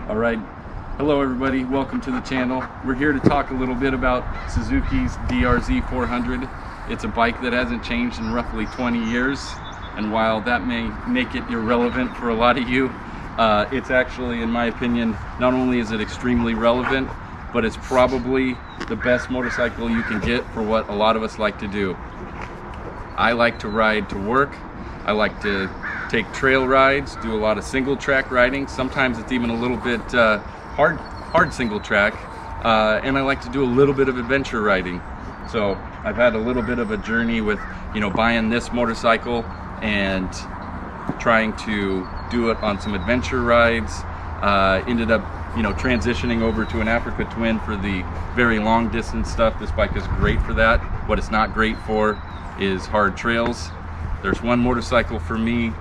All right, hello everybody, welcome to the channel. We're here to talk a little bit about Suzuki's DRZ400. It's a bike that hasn't changed in roughly 20 years, and while that may make it irrelevant for a lot of you, it's actually, in my opinion, not only is it extremely relevant, but it's probably the best motorcycle you can get for what a lot of us like to do. I like to ride to work. I like to take trail rides, do a lot of single track riding. Sometimes it's even a little bit hard single track. And I like to do a little bit of adventure riding. So I've had a little bit of a journey with, buying this motorcycle and trying to do it on some adventure rides. Ended up, transitioning over to an Africa Twin for the very long distance stuff. This bike is great for that. What it's not great for is hard trails. There's one motorcycle for me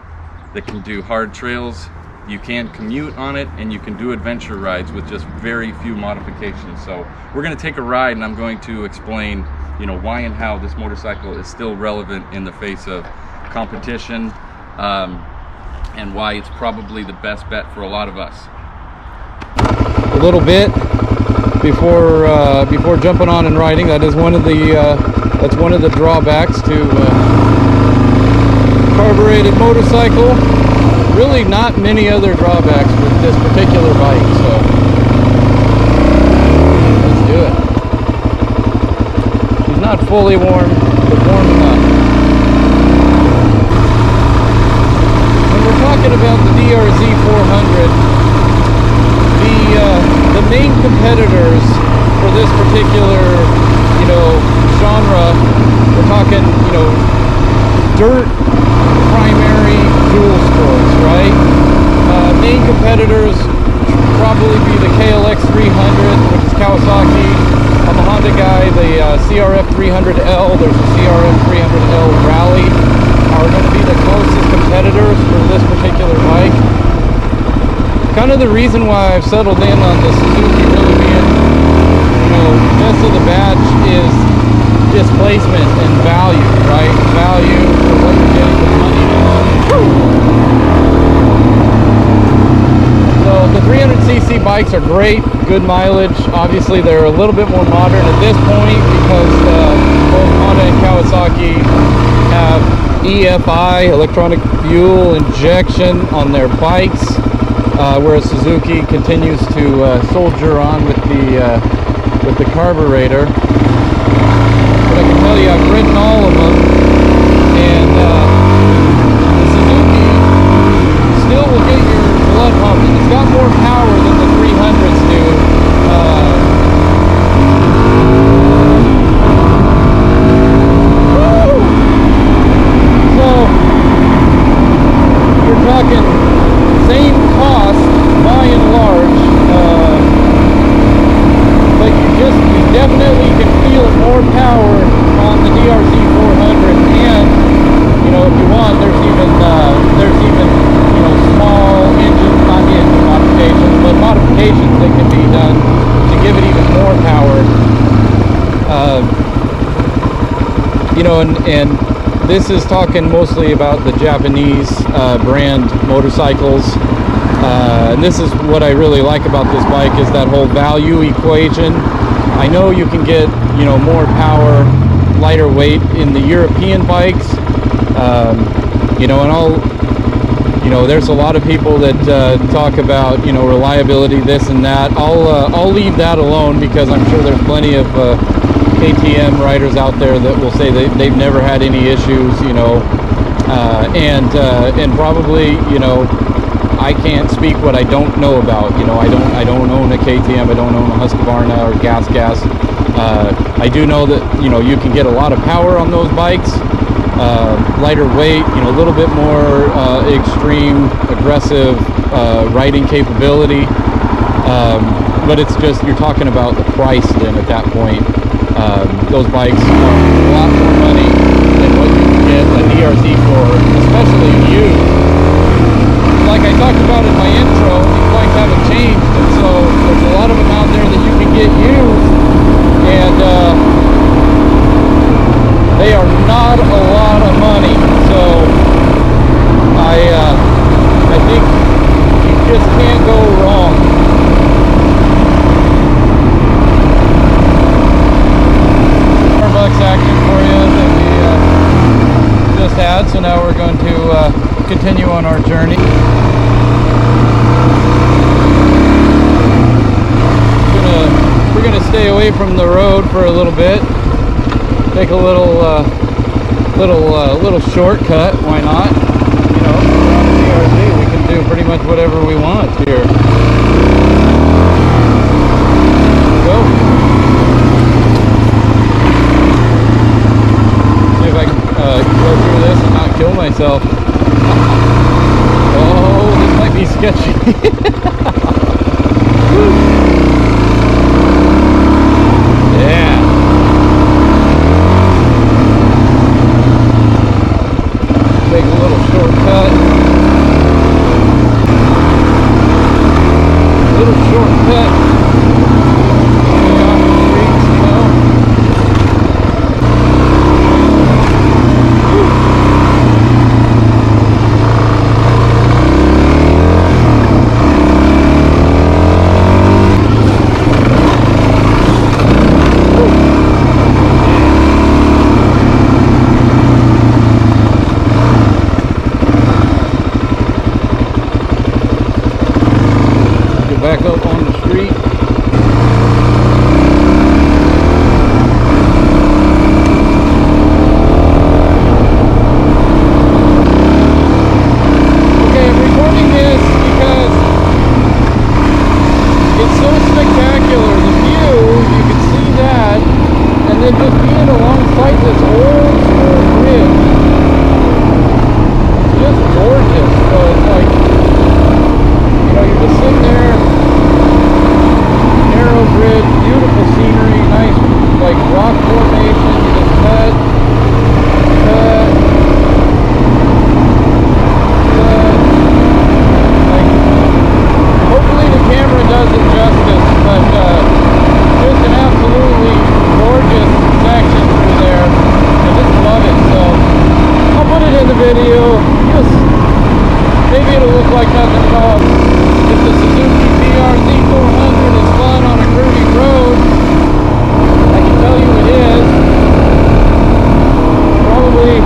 that can do hard trails. You can commute on it, and you can do adventure rides with just very few modifications. So we're going to take a ride, and I'm going to explain, why and how this motorcycle is still relevant in the face of competition, and why it's probably the best bet for a lot of us. A little bit before jumping on and riding. That is one of the drawbacks to carbureted motorcycle. Really not many other drawbacks with this particular bike, so let's do it. She's not fully warm, but warm enough. When we're talking about the DRZ400, the main competitors for this particular, genre, we're talking, dirt primary dual sports, right? Main competitors probably be the KLX300, which is Kawasaki. I'm a Honda guy. The CRF300L, there's a CRF300L Rally, are going to be the closest competitors for this particular bike. Kind of the reason why I've settled in on the Suzuki really being, best of the batch is displacement and value, right? Value for what you're getting the money on. So the 300cc bikes are great, good mileage. Obviously they're a little bit more modern at this point because both Honda and Kawasaki have EFI, electronic fuel injection, on their bikes, whereas Suzuki continues to soldier on with the carburetor. But I can tell you, I've ridden all of them, and the Suzuki still will get your blood pumping. It's got more power than the 300s do. So you're talking same cost by and large, but you definitely can feel more power on the DRZ400, and if you want, there's even small not engine modifications, but modifications that can be done to give it even more power. And this is talking mostly about the Japanese brand motorcycles. And this is what I really like about this bike, is that whole value equation. I know you can get, more power, lighter weight in the European bikes, and there's a lot of people that talk about, reliability, this and that. I'll leave that alone, because I'm sure there's plenty of KTM riders out there that will say they've never had any issues, and probably, I can't speak what I don't know about. I don't own a KTM, I don't own a Husqvarna or Gas. I do know that you can get a lot of power on those bikes, lighter weight, a little bit more extreme, aggressive riding capability. But it's just, you're talking about the price then at that point. Those bikes are a lot more money than what you can get a DRZ for, especially used. Like I talked about in my intro, these bikes haven't changed, and so there's a lot of them out there that you can get used, and they are not a lot of money. So I think you just can't go wrong. interaction for you that we just had. So now we're going to continue on our journey. We're gonna stay away from the road for a little bit. Take a little shortcut. Why not? You know, we're on the DRZ. We can do pretty much whatever we want here. Go. See if I can go through this and not kill myself. Oh, this might be sketchy. Yeah. Take a little shortcut. Little shortcut. Back up on the street. Okay, I'm recording this because it's so spectacular. The view, you can see that, and then just being alongside this old school bridge, it's just gorgeous. So it's like, you know, you're just sitting there, narrow bridge, beautiful scenery, nice like rock formation, you just cut, like, hopefully the camera does it justice, but just an absolutely gorgeous section through there. I just love it, so I'll put it in the video. Just maybe it'll look like nothing at all. If the Suzuki DRZ400 is fun on a curvy road, I can tell you it is. Probably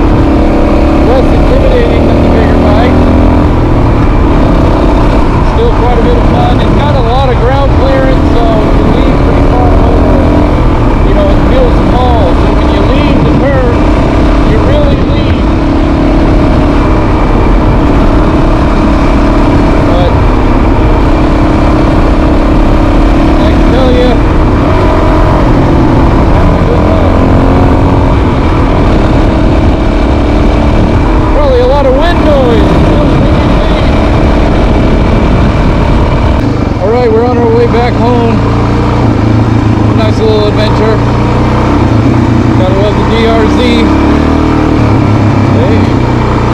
less intimidating than the bigger bike. Still quite a bit of fun. It's got a lot of ground clearance, so you lean pretty far over. You know, it feels small, so when you lean to turn, you really lean. But I can tell you, having a good time. Probably a lot of wind noise. Alright, we're on our way back home. Nice little adventure. Gotta love the DRZ. Hey,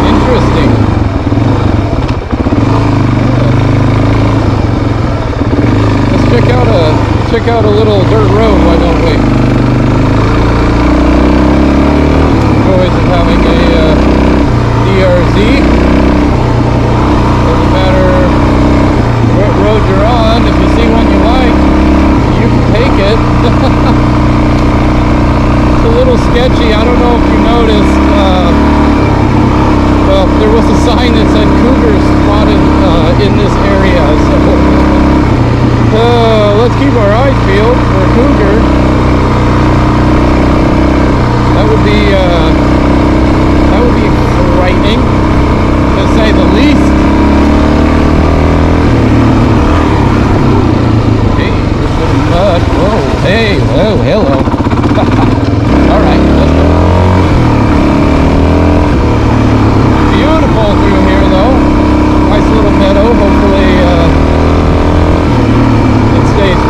interesting. Let's check out a little dirt road, why don't we? Joys of having a DRZ. Doesn't matter what road you're on, if you see one you like, you can take it. It's a little sketchy. I don't know if you noticed, well, there was a sign that said cougars spotted in this area, so let's keep our eyes peeled for a cougar. That would be frightening, to say the least. Hey, there's some mud. Whoa, hey, whoa, hello. Alright, let's go. Beautiful through here, though. Nice little meadow. Hopefully, it stays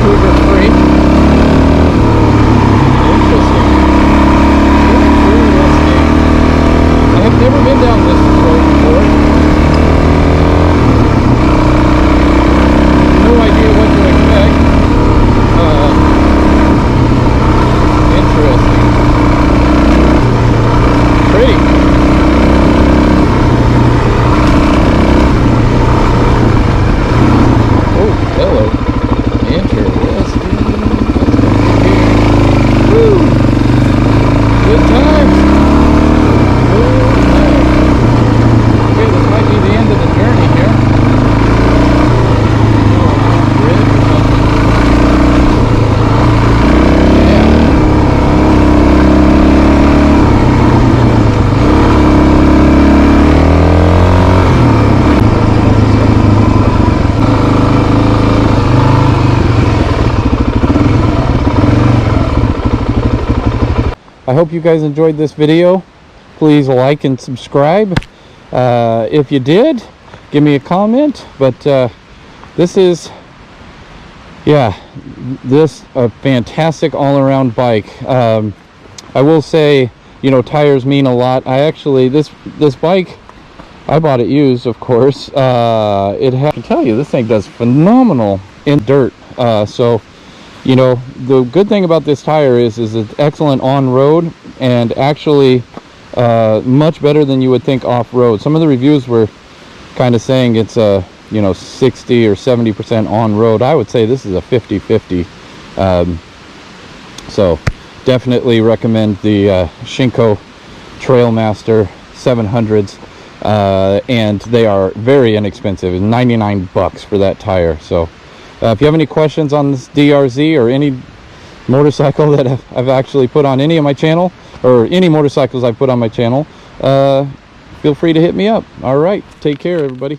cougar free. Interesting. I have never been down this road before. No idea what to expect. I hope you guys enjoyed this video. Please like and subscribe. If you did, give me a comment. But this is, yeah, this a fantastic all-around bike. I will say, you know, tires mean a lot. I actually, this bike, I bought it used, of course. I can tell you, this thing does phenomenal in dirt. So, you know, the good thing about this tire is it's excellent on road, and actually much better than you would think off road. Some of the reviews were kind of saying it's a, you know, 60 or 70% on road. I would say this is a 50-50. So definitely recommend the Shinko Trailmaster 700s, and they are very inexpensive. It's 99 bucks for that tire. So if you have any questions on this DRZ or any motorcycle that I've actually put on any of my channel, or any motorcycles I've put on my channel, feel free to hit me up. All right, take care, everybody.